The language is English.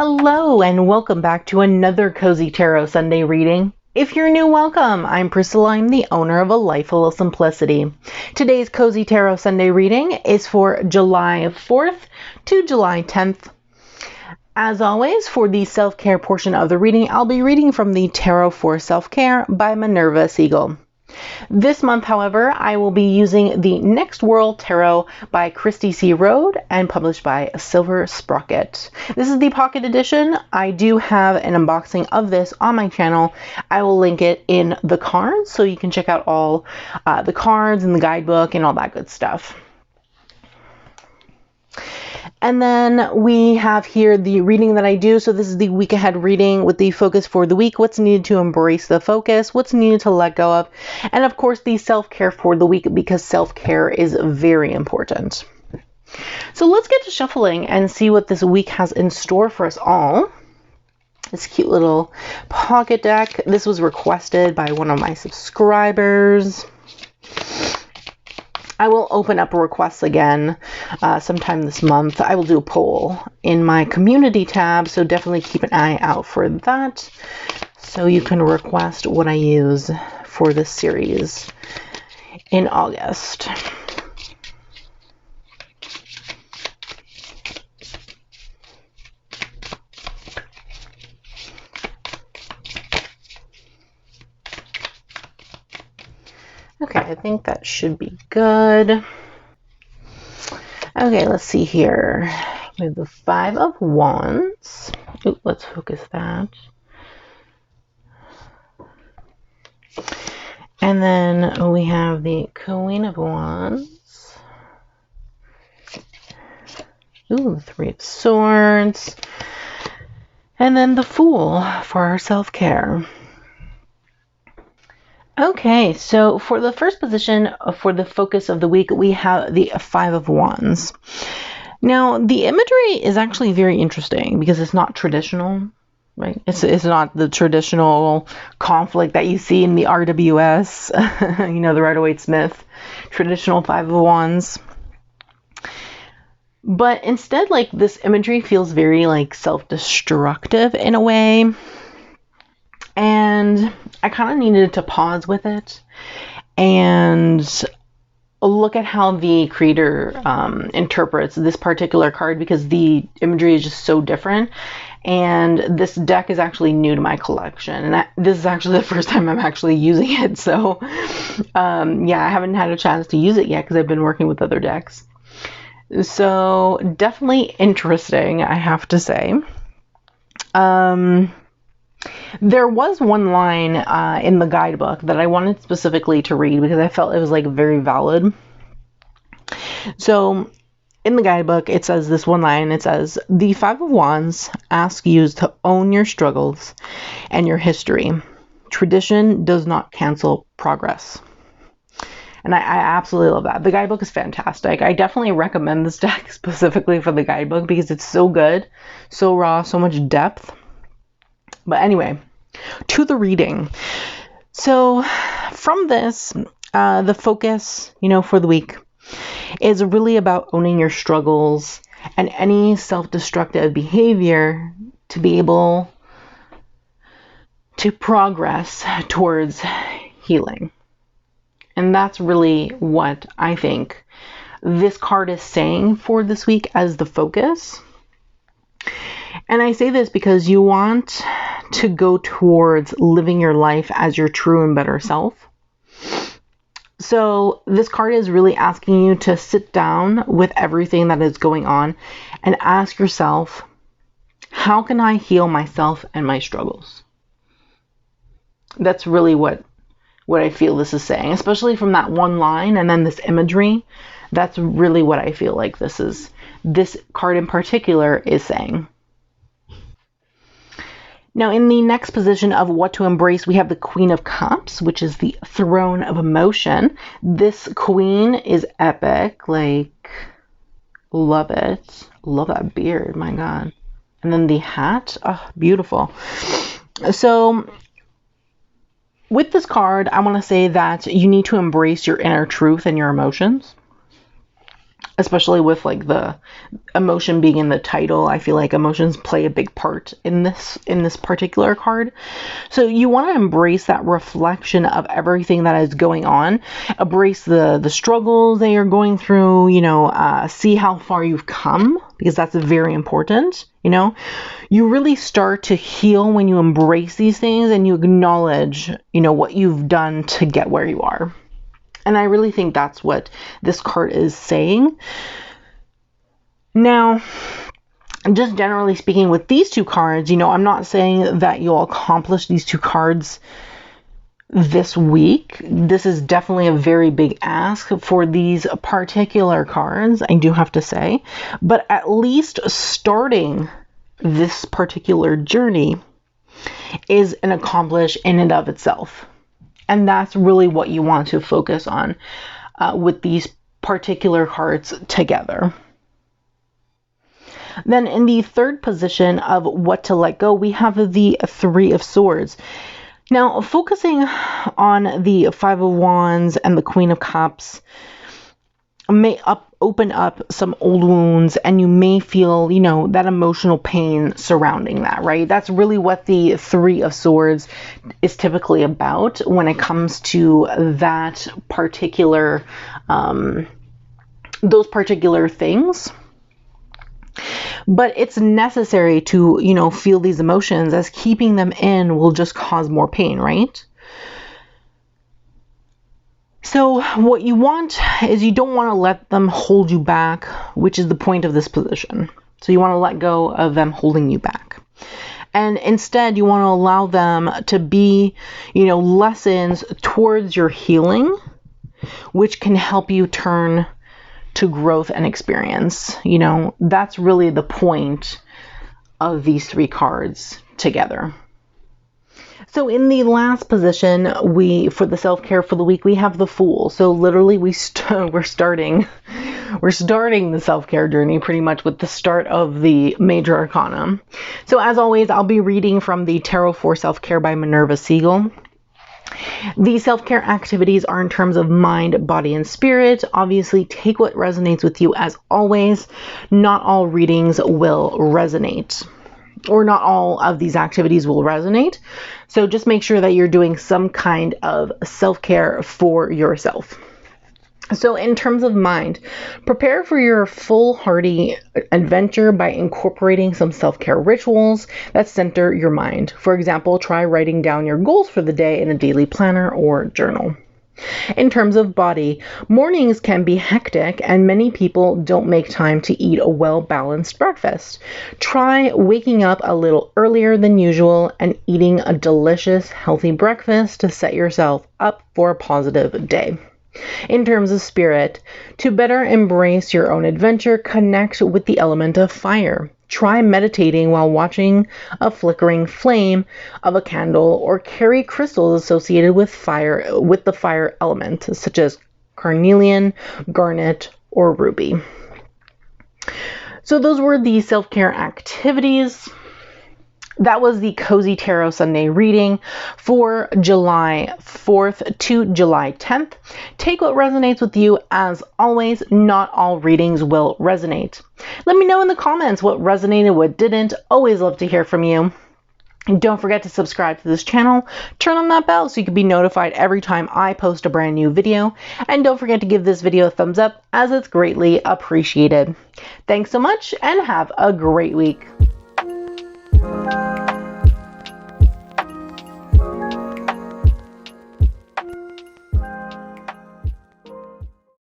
Hello and welcome back to another Cozy Tarot Sunday reading. If you're new, welcome. I'm Priscilla. I'm the owner of A Life Full of Simplicity. Today's Cozy Tarot Sunday reading is for July 4th to July 10th. As always, for the self-care portion of the reading, I'll be reading from the Tarot for Self-Care by Minerva Siegel. This month, however, I will be using the Next World Tarot by Christy C. Rode and published by Silver Sprocket. This is the pocket edition. I do have an unboxing of this on my channel. I will link it in the cards so you can check out all the cards and the guidebook and all that good stuff. And then we have here the reading that I do. So this is the week ahead reading with the focus for the week. What's needed to embrace the focus? What's needed to let go of? And of course, the self-care for the week, because self-care is very important. So let's get to shuffling and see what this week has in store for us all. This cute little pocket deck. This was requested by one of my subscribers. I will open up requests again sometime this month. I will do a poll in my community tab, so definitely keep an eye out for that. So you can request what I use for this series in August. Okay, I think that should be good. Okay, let's see here. We have the Five of Wands. Ooh, let's focus that. And then we have the Queen of Wands. Ooh, the Three of Swords. And then the Fool for our self-care. Okay, so for the first position for the focus of the week, we have the Five of Wands. Now, the imagery is actually very interesting because it's not traditional, right? It's not the traditional conflict that you see in the RWS, you know, the Rider-Waite-Smith traditional Five of Wands. But instead, like, this imagery feels very, like, self-destructive in a way. And I kind of needed to pause with it and look at how the creator interprets this particular card, because the imagery is just so different. And this deck is actually new to my collection, and this is actually the first time I'm actually using it. So yeah, I haven't had a chance to use it yet because I've been working with other decks. So definitely interesting, I have to say. There was one line in the guidebook that I wanted specifically to read because I felt it was like very valid. So in the guidebook, it says this one line. It says, "The Five of Wands asks you to own your struggles and your history. Tradition does not cancel progress." And I absolutely love that. The guidebook is fantastic. I definitely recommend this deck specifically for the guidebook because it's so good, so raw, so much depth. But anyway, to the reading. So from this, the focus, you know, for the week is really about owning your struggles and any self-destructive behavior to be able to progress towards healing. And that's really what I think this card is saying for this week as the focus. And I say this because you want to go towards living your life as your true and better self. So this card is really asking you to sit down with everything that is going on and ask yourself, how can I heal myself and my struggles? That's really what I feel this is saying, especially from that one line and then this imagery. That's really what I feel like this card in particular is saying. Now, in the next position of what to embrace, we have the Queen of Cups, which is the throne of emotion. This queen is epic. Like, love it. Love that beard. My God. And then the hat. Oh, beautiful. So with this card, I want to say that you need to embrace your inner truth and your emotions. especially with like the emotion being in the title. I feel like emotions play a big part in this particular card. So you want to embrace that reflection of everything that is going on, embrace the struggles that you're going through, see how far you've come, because that's very important. You really start to heal when you embrace these things and you acknowledge, what you've done to get where you are. And I really think that's what this card is saying. Now, just generally speaking with these two cards, I'm not saying that you'll accomplish these two cards this week. This is definitely a very big ask for these particular cards, I do have to say. But at least starting this particular journey is an accomplish in and of itself. And that's really what you want to focus on with these particular cards together. Then in the third position of what to let go, we have the Three of Swords. Now, focusing on the Five of Wands and the Queen of Cups may open up some old wounds, and you may feel, that emotional pain surrounding that, right? That's really what the Three of Swords is typically about when it comes to that particular, those particular things. But it's necessary to, feel these emotions, as keeping them in will just cause more pain, right? So what you want is, you don't want to let them hold you back, which is the point of this position. So you want to let go of them holding you back. And instead, you want to allow them to be, lessons towards your healing, which can help you turn to growth and experience. That's really the point of these three cards together. So in the last position, for the self-care for the week, we have the Fool. So literally we're starting the self-care journey pretty much with the start of the Major Arcana. So as always, I'll be reading from the Tarot for Self-Care by Minerva Siegel. The self-care activities are in terms of mind, body, and spirit. Obviously, take what resonates with you as always. Not all readings will resonate, or not all of these activities will resonate. So just make sure that you're doing some kind of self-care for yourself. So in terms of mind, prepare for your foolhardy adventure by incorporating some self-care rituals that center your mind. For example, try writing down your goals for the day in a daily planner or journal. In terms of body, mornings can be hectic and many people don't make time to eat a well-balanced breakfast. Try waking up a little earlier than usual and eating a delicious, healthy breakfast to set yourself up for a positive day. In terms of spirit, to better embrace your own adventure, connect with the element of fire. Try meditating while watching a flickering flame of a candle, or carry crystals associated with fire, with the fire element, such as carnelian, garnet, or ruby. So those were the self-care activities. That was the Cozy Tarot Sunday reading for July 4th to July 10th. Take what resonates with you. As always, not all readings will resonate. Let me know in the comments what resonated, what didn't. Always love to hear from you. And don't forget to subscribe to this channel. Turn on that bell so you can be notified every time I post a brand new video. And don't forget to give this video a thumbs up, as it's greatly appreciated. Thanks so much and have a great week.